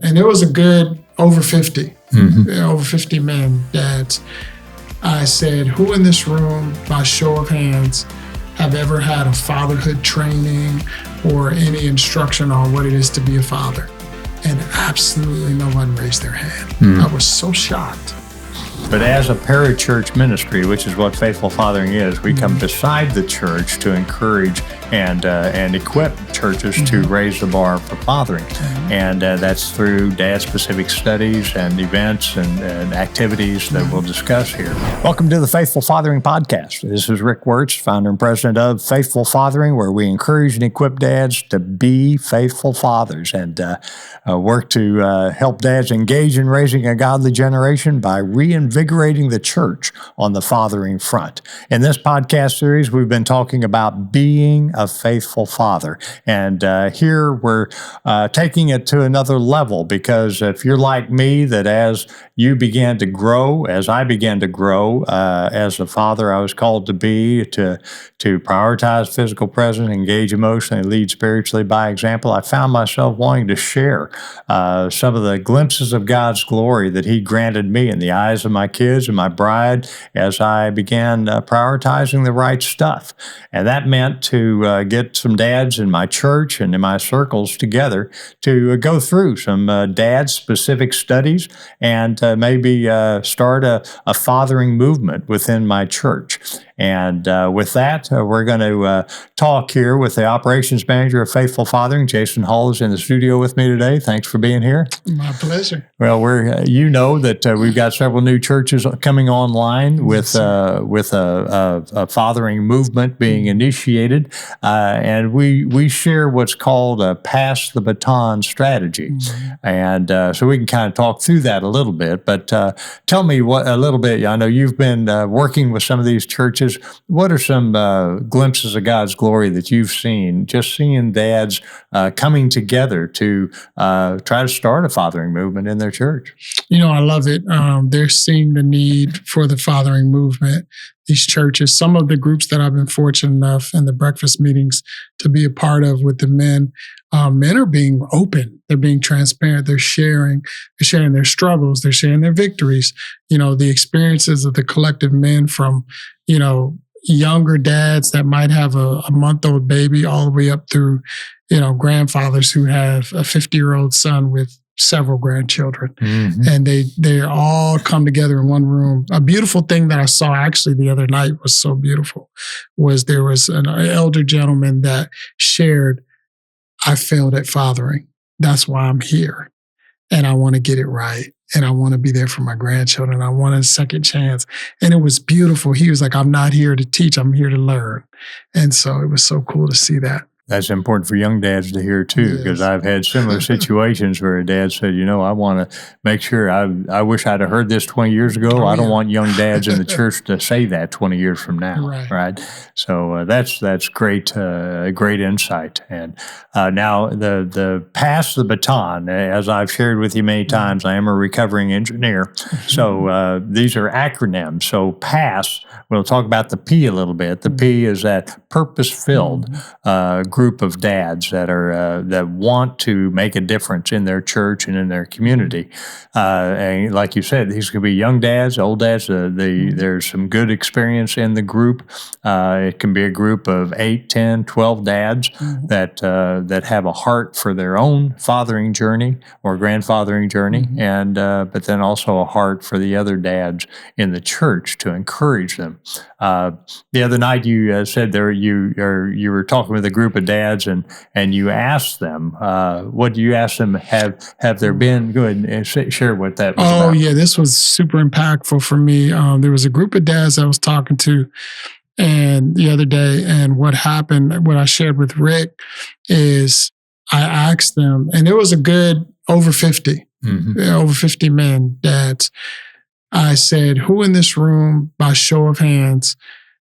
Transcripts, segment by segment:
And it was a good over 50 men that I said, who in this room, by show of hands, have ever had a fatherhood training or any instruction on what it is to be a father? And absolutely no one raised their hand. I was so shocked. But as a parachurch ministry, which is what Faithful Fathering is, we come beside the church to encourage and equip churches to raise the bar for fathering. And that's through dad-specific studies and events and activities that we'll discuss here. Welcome to the Faithful Fathering Podcast. This is Rick Wertz, founder and president of Faithful Fathering, where we encourage and equip dads to be faithful fathers and work to help dads engage in raising a godly generation by reinvigorating the church on the fathering front. In this podcast series, we've been talking about being a faithful father. And here we're taking it to another level, because if you're like me, that as you began to grow, as I began to grow as a father, I was called to be, to prioritize physical presence, engage emotionally, lead spiritually by example. I found myself wanting to share some of the glimpses of God's glory that He granted me in the eyes of my kids and my bride as I began prioritizing the right stuff. And that meant to get some dads in my church and in my circles together to go through some dad-specific studies and maybe start a fathering movement within my church. And with that, we're going to talk here with the operations manager of Faithful Fathering. Jason Hall is in the studio with me today. Thanks for being here. My pleasure. Well, you know that we've got several new churches coming online with a fathering movement being initiated, and we share what's called a pass the baton strategy, and so we can kind of talk through that a little bit. But tell me a little bit. I know you've been working with some of these churches. What are some glimpses of God's glory that you've seen, just seeing dads coming together to try to start a fathering movement in their church? You know, I love it. They're seeing the need for the fathering movement. These churches, some of the groups that I've been fortunate enough in the breakfast meetings to be a part of with the men, men are being open. They're being transparent. They're sharing their struggles. They're sharing their victories. You know, the experiences of the collective men from, you know, younger dads that might have a month-old baby all the way up through, you know, grandfathers who have a 50-year-old son with several grandchildren. And they all come together in one room. A beautiful thing that I saw actually the other night was so beautiful was there was an elder gentleman that shared, I failed at fathering. That's why I'm here. And I want to get it right. And I want to be there for my grandchildren. I want a second chance. And it was beautiful. He was like, I'm not here to teach. I'm here to learn. And so it was so cool to see that. That's important for young dads to hear too, because I've had similar situations where a dad said, you know, I want to make sure, I wish I'd have heard this 20 years ago. I don't want young dads in the church to say that 20 years from now, right? So that's great, great insight. And now the pass the baton, as I've shared with you many times, I am a recovering engineer. So these are acronyms. So pass, we'll talk about the P a little bit. The P is that purpose-filled group of dads that are that want to make a difference in their church and in their community. And like you said, these could be young dads, old dads. There's some good experience in the group. It can be a group of 8, 10, 12 dads that have a heart for their own fathering journey or grandfathering journey, and but then also a heart for the other dads in the church to encourage them. The other night you said you were talking with a group of dads and you asked them, what do you ask them? Have there been? Go ahead and share what that was about. Oh yeah, this was super impactful for me. There was a group of dads I was talking to and the other day, and what happened, what I shared with Rick is I asked them, and it was a good over 50 men dads. I said, who in this room, by show of hands,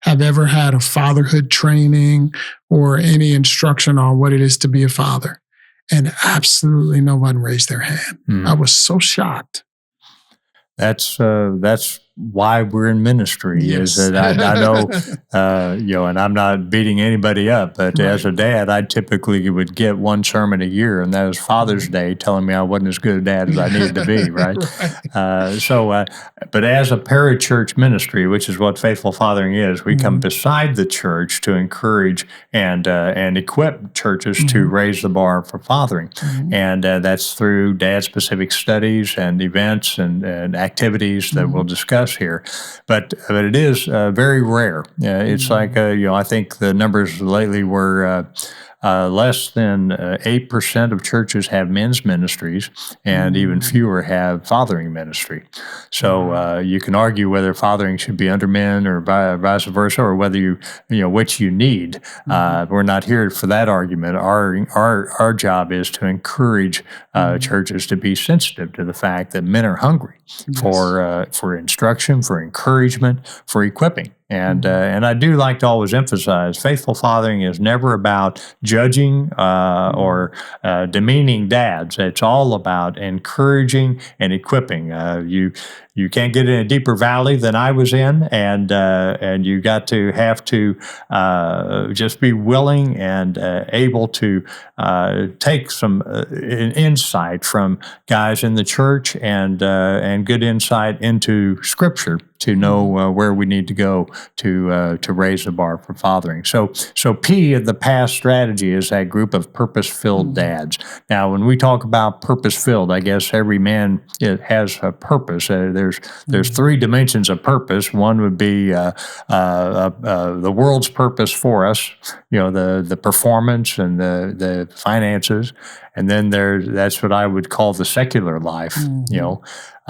have ever had a fatherhood training or any instruction on what it is to be a father? And absolutely no one raised their hand. I was so shocked. That's why we're in ministry. Is Yes. that I know, and I'm not beating anybody up, but as a dad, I typically would get one sermon a year, and that was Father's Day, telling me I wasn't as good a dad as I needed to be, right? But as a parachurch ministry, which is what Faithful Fathering is, we come beside the church to encourage and equip churches to raise the bar for fathering. And that's through dad-specific studies and events and activities that we'll discuss here. But it is very rare. It's like, I think the numbers lately were less than 8% of churches have men's ministries, and even fewer have fathering ministry. So you can argue whether fathering should be under men or vice versa, or whether which you need. We're not here for that argument. Our job is to encourage churches to be sensitive to the fact that men are hungry for instruction, for encouragement, for equipping. And I do like to always emphasize, faithful fathering is never about judging or demeaning dads. It's all about encouraging and equipping. You can't get in a deeper valley than I was in, and you got to have to just be willing and able to take some insight from guys in the church and good insight into Scripture to know where we need to go to raise the bar for fathering. So P of the past strategy is that group of purpose-filled dads. Now, when we talk about purpose-filled, I guess every man has a purpose. There's three dimensions of purpose. One would be the world's purpose for us, the performance and the finances, and then that's what I would call the secular life,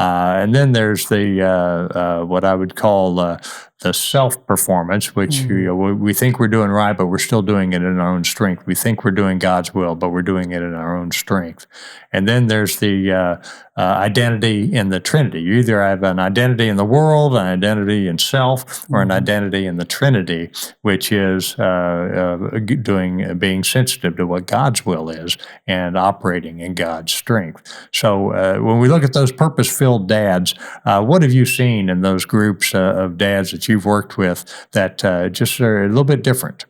and then there's the what I would call the self-performance, which we think we're doing right, but we're still doing it in our own strength. We think we're doing God's will, but we're doing it in our own strength. And then there's the identity in the Trinity. You either have an identity in the world, an identity in self, or an identity in the Trinity, which is being sensitive to what God's will is and operating in God's strength. So when we look at those purpose-filled dads, what have you seen in those groups of dads that you've worked with that just are a little bit different?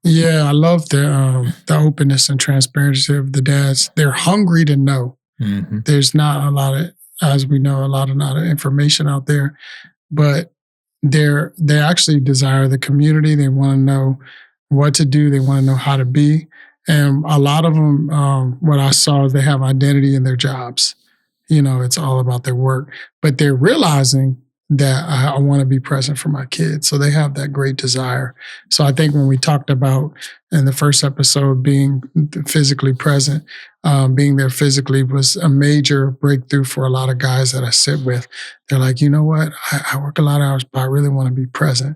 Yeah, I love the openness and transparency of the dads. They're hungry to know. There's not a lot of, as we know, not of information out there, but they actually desire the community. They want to know what to do. They want to know how to be. And a lot of them, what I saw is they have identity in their jobs. It's all about their work, but they're realizing that I want to be present for my kids. So they have that great desire. So I think when we talked about in the first episode being physically present, being there physically was a major breakthrough for a lot of guys that I sit with. They're like, you know what? I work a lot of hours, but I really want to be present.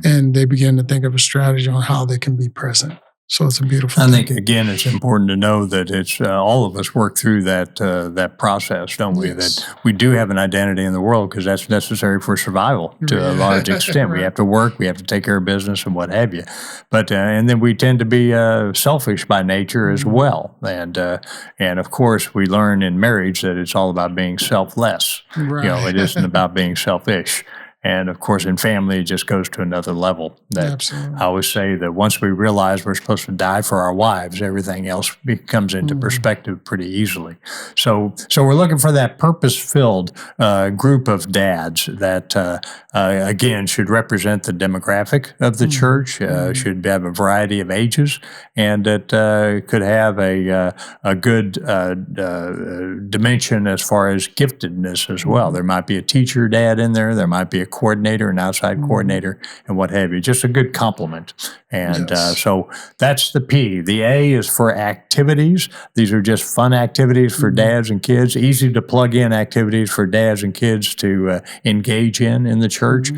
And they begin to think of a strategy on how they can be present. So it's a beautiful thing. I think, again, it's important to know that it's all of us work through that process, don't we? Yes. That we do have an identity in the world because that's necessary for survival to a large extent. Right. We have to work, we have to take care of business and what have you. But and then we tend to be selfish by nature as well. And of course, we learn in marriage that it's all about being selfless. Right. It isn't about being selfish. And of course, in family, it just goes to another level. Absolutely. I always say that once we realize we're supposed to die for our wives, everything else comes into perspective pretty easily. So we're looking for that purpose-filled group of dads that, again, should represent the demographic of the church, should have a variety of ages, and that could have a good dimension as far as giftedness as well. There might be a teacher dad in there. There might be a coordinator, an outside coordinator, and what have you. Just a good complement. And so that's the P. The A is for activities. These are just fun activities for dads and kids, easy to plug in activities for dads and kids to engage in the church.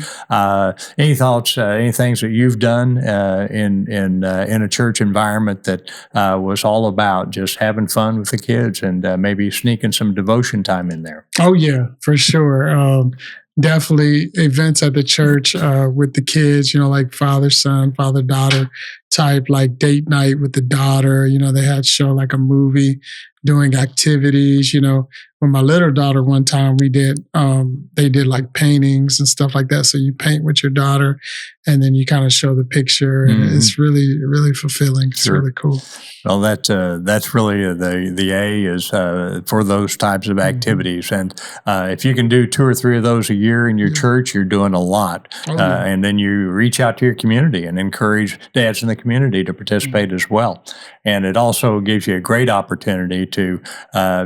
Any thoughts, any things that you've done in a church environment that was all about just having fun with the kids and maybe sneaking some devotion time in there? Oh, yeah, for sure. Definitely events at the church with the kids, like father, son, father, daughter, type, like date night with the daughter. They had show like a movie, doing activities. With my little daughter, one time they did like paintings and stuff like that. So you paint with your daughter, and then you kind of show the picture, and it's really, really fulfilling. It's really cool. Well, that's really the A is for those types of activities, and if you can do 2 or 3 of those a year in your church, you're doing a lot. And then you reach out to your community and encourage dads in the community to participate as well. And it also gives you a great opportunity to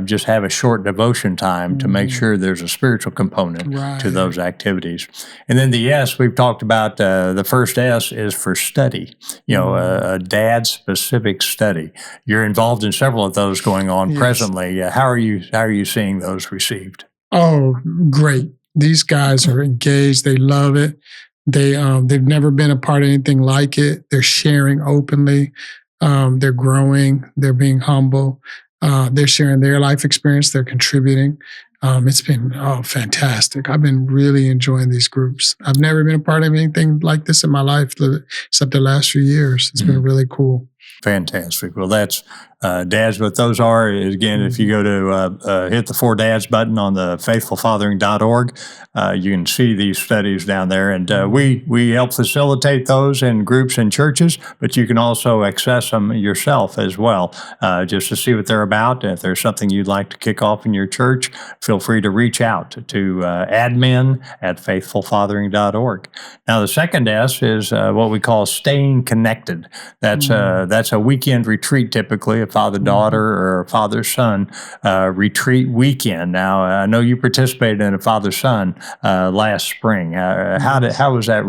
just have a short devotion time to make sure there's a spiritual component to those activities. And then the S we've talked about. The first S is for study. A dad-specific study. You're involved in several of those going on presently. How are you seeing those received? Oh, great! These guys are engaged. They love it. They've never been a part of anything like it. They're sharing openly. They're growing. They're being humble. They're sharing their life experience. They're contributing. It's been fantastic. I've been really enjoying these groups. I've never been a part of anything like this in my life except the last few years. It's been really cool. Fantastic. Well, that's dads. What those are is, again, if you go to hit the 4 Dads button on the faithfulfathering.org, you can see these studies down there. And we help facilitate those in groups and churches, but you can also access them yourself as well, just to see what they're about. If there's something you'd like to kick off in your church, feel free to reach out to admin@faithfulfathering.org. Now, the second S is what we call staying connected. That's a weekend retreat, typically a father-daughter or a father-son retreat weekend. Now, I know you participated in a father-son last spring. How was that?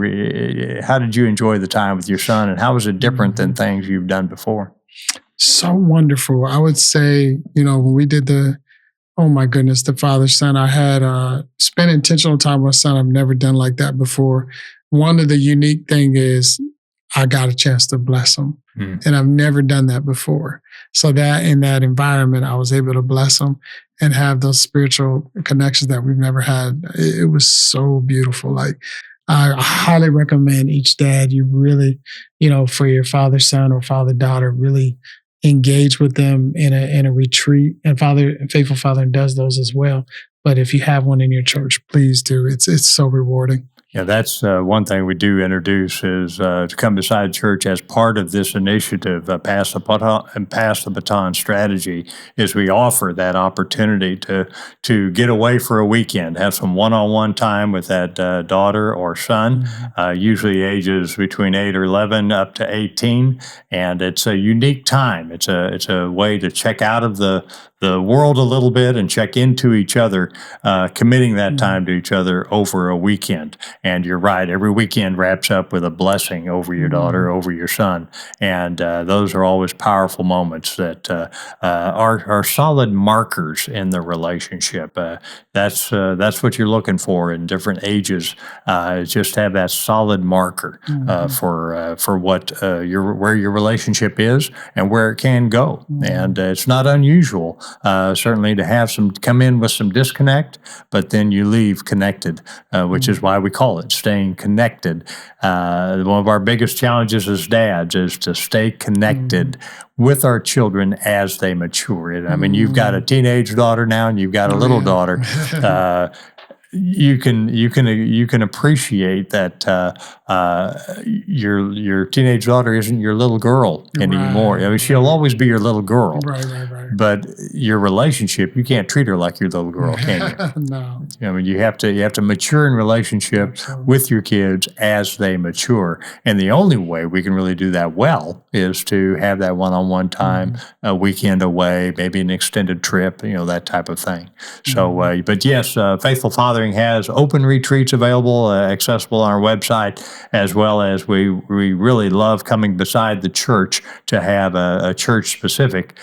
How did you enjoy the time with your son, and how was it different than things you've done before? So wonderful. I would say, when we did the father-son, I had spent intentional time with my son. I've never done like that before. One of the unique thing is I got a chance to bless him. And I've never done that before. So that in that environment, I was able to bless them and have those spiritual connections that we've never had. It was so beautiful. Like, I highly recommend each dad, you really, for your father-son or father-daughter, really engage with them in a retreat. And Faithful Fathering does those as well. But if you have one in your church, please do. It's so rewarding. Yeah, that's one thing we do introduce is to come beside church as part of this initiative, Pass the Baton strategy, is we offer that opportunity to get away for a weekend, have some one-on-one time with that daughter or son, usually ages between 8 or 11 up to 18, and it's a unique time. It's a way to check out of the world a little bit and check into each other, committing that time to each other over a weekend. And you're right, every weekend wraps up with a blessing over your daughter, over your son. And those are always powerful moments that are solid markers in the relationship. That's what you're looking for in different ages, just have that solid marker for what where your relationship is and where it can go. And it's not unusual, certainly, to have come in with some disconnect, but then you leave connected, which is why we call it staying connected. One of our biggest challenges as dads is to stay connected with our children as they mature. And I mean, you've got a teenage daughter now, and you've got a little daughter. You can appreciate that your teenage daughter isn't your little girl anymore. I mean, she'll always be your little girl. Right. But your relationship, you can't treat her like your little girl, can you? No. I mean, you have to mature in relationship with your kids as they mature. And the only way we can really do that well is to have that one-on-one time, a weekend away, maybe an extended trip, that type of thing. So, but yes, Faithful Fathering has open retreats available, accessible on our website, as well as we really love coming beside the church to have a church-specific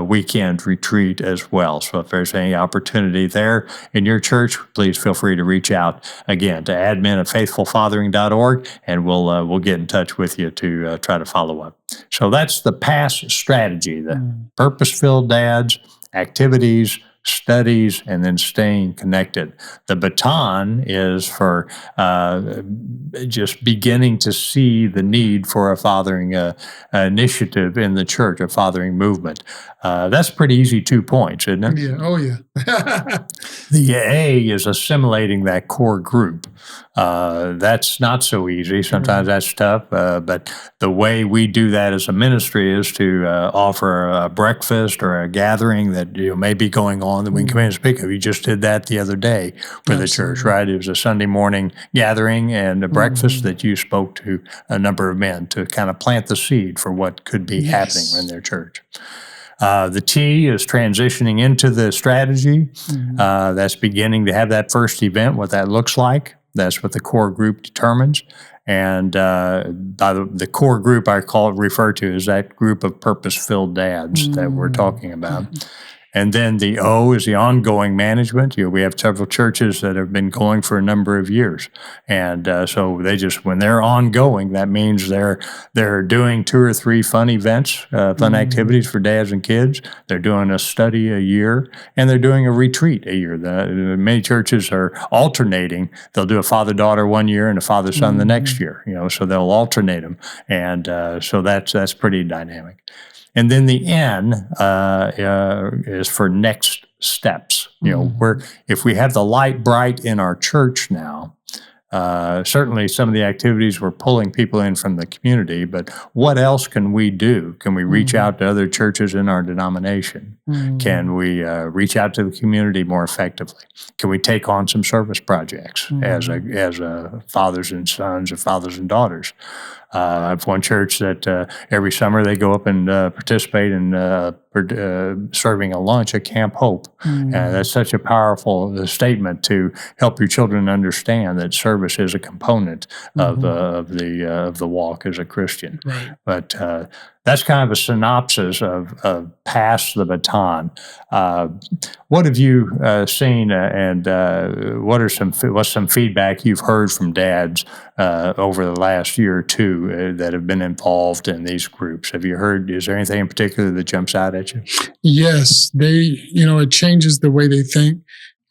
weekend retreat as well. So if there's any opportunity there in your church, please feel free to reach out again to admin@faithfulfathering.org, and we'll get in touch with you to try to follow up. So that's the PASS strategy, the purpose-filled dads, activities, studies, and then staying connected. The baton is for just beginning to see the need for a fathering initiative in the church, a fathering movement. That's pretty easy 2 points, isn't it? Yeah. Oh, yeah. The A is assimilating that core group. That's not so easy. Sometimes that's tough. But the way we do that as a ministry is to offer a breakfast or a gathering that may be going on that we can come in and speak of. You just did that the other day for the church, right? It was a Sunday morning gathering and a breakfast that you spoke to a number of men to kind of plant the seed for what could be happening in their church. The T is transitioning into the strategy. That's beginning to have that first event, what that looks like. That's what the core group determines. And by the core group, I refer to as that group of purpose-filled dads that we're talking about. And then the O is the ongoing management. We have several churches that have been going for a number of years. And so when they're ongoing, that means they're doing 2 or 3 fun events, fun activities for dads and kids. They're doing a study a year, and they're doing a retreat a year. Many churches are alternating. They'll do a father-daughter one year and a father-son the next year, so they'll alternate them. And so that's pretty dynamic. And then the N is for next steps. If we have the light bright in our church now, certainly some of the activities we're pulling people in from the community, but what else can we do? Can we reach out to other churches in our denomination? Can we reach out to the community more effectively? Can we take on some service projects as fathers and sons or fathers and daughters? I have one church that every summer they go up and participate in serving a lunch at Camp Hope. That's such a powerful statement to help your children understand that service is a component of the walk as a Christian. Right. But that's kind of a synopsis of pass the baton. What have you seen, and what's some feedback you've heard from dads over the last year or two that have been involved in these groups? Have you heard? Is there anything in particular that jumps out at you? Yes, it changes the way they think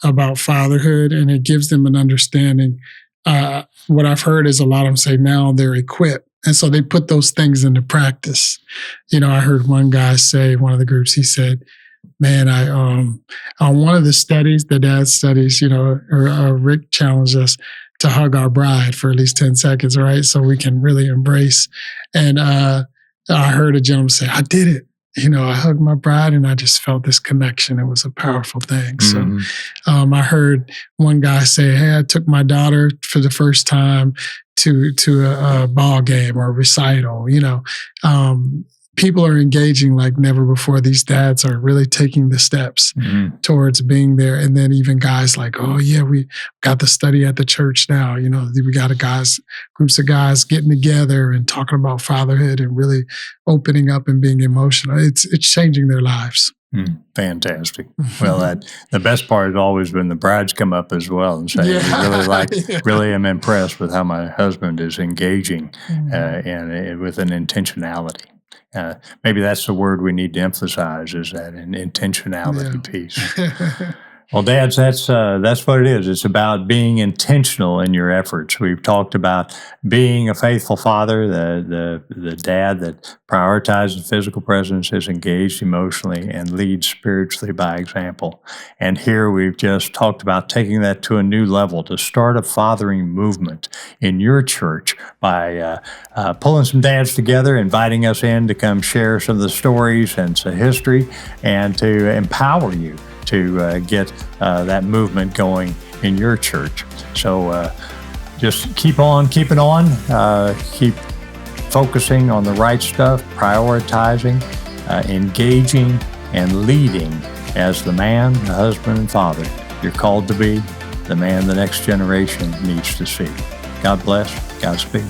about fatherhood, and it gives them an understanding. What I've heard is a lot of them say now they're equipped. And so they put those things into practice. I heard one guy say, one of the groups, he said, man, I on one of the studies, the dad studies, Rick challenged us to hug our bride for at least 10 seconds, right? So we can really embrace. And I heard a gentleman say, I did it. I hugged my bride and I just felt this connection. It was a powerful thing. So I heard one guy say, hey, I took my daughter for the first time to a ball game or a recital. People are engaging like never before. These dads are really taking the steps towards being there. And then even guys like, oh yeah, we got the study at the church now. We got groups of guys getting together and talking about fatherhood and really opening up and being emotional. It's changing their lives. Fantastic. Well, the best part has always been the brides come up as well and say, really am impressed with how my husband is engaging and with an intentionality. Maybe that's the word we need to emphasize, is that an intentionality piece. Well, dads, that's what it is. It's about being intentional in your efforts. We've talked about being a faithful father, the dad that prioritizes physical presence, is engaged emotionally, and leads spiritually by example. And here we've just talked about taking that to a new level, to start a fathering movement in your church by pulling some dads together, inviting us in to come share some of the stories and some history, and to empower you to get that movement going in your church. So just keep on keeping on, keep focusing on the right stuff, prioritizing, engaging, and leading as the man, the husband, and father you're called to be, the man the next generation needs to see. God bless. Godspeed.